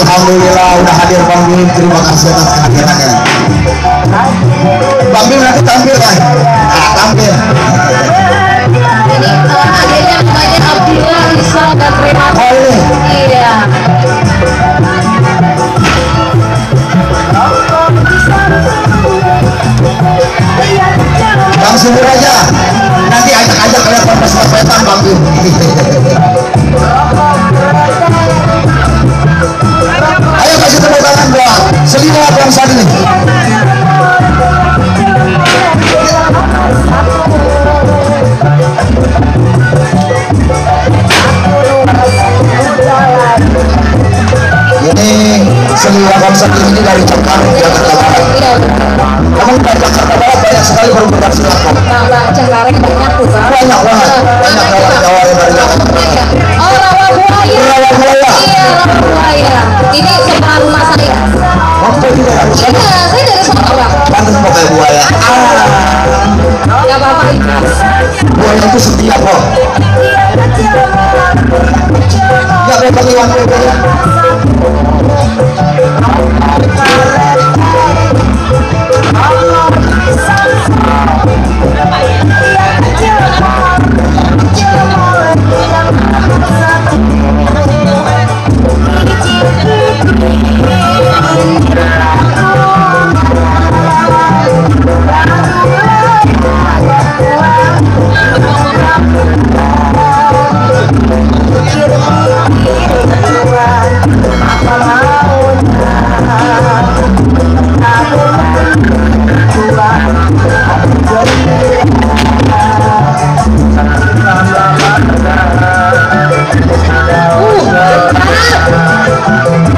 Alhamdulillah udah hadir Bang Bim, terima kasih atas kehadirannya. Bang Bim nanti tampil kan? Nah, tampil. Ini hadirnya namanya Abdullah Rizal dan terima Oh ini. iya. Bang Subur aja. Nanti ajak-ajak kalian pepes-pepetan Bang Bim. Ayo kasih tepuk tangan doang. Selima Bang Sadi. Ini Selima Bang Sadi ini dari Jakarta, Jakarta Barat. Namun dari Jakarta Barat banyak sekali berbudak silakan. Nah, Cengkareng banyak tuh Bang. Banyak banget. Banyak kawan-kawan dari Jakarta Barat. Oh, Rawa Buaya. Rawa Buaya. Iya, Rawa Buaya. Ini sebelah rumah saya. Waktu itu dari sana. Iya, saya dari sana Bang. Pantas pakai buaya. Gak apa-apa itu. Buaya itu setia kok. Gak boleh pakai uang buaya.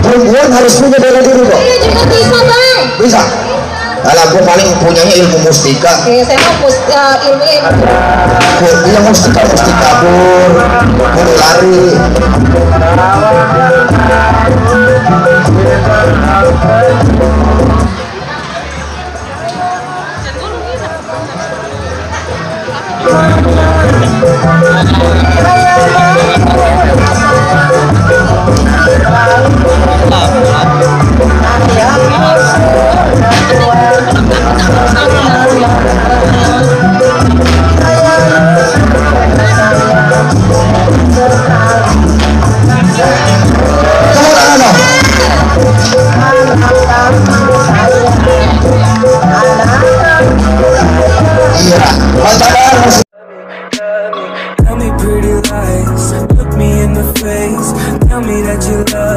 Perempuan harus punya bela diri kok. Iya juga bisa Bang. Bisa. Kalau gue paling punyanya ilmu mustika. Oke, saya mau ilmunya Iya mustika kabur, mau lari. Tell me pretty lies, look me in the face, tell me that you love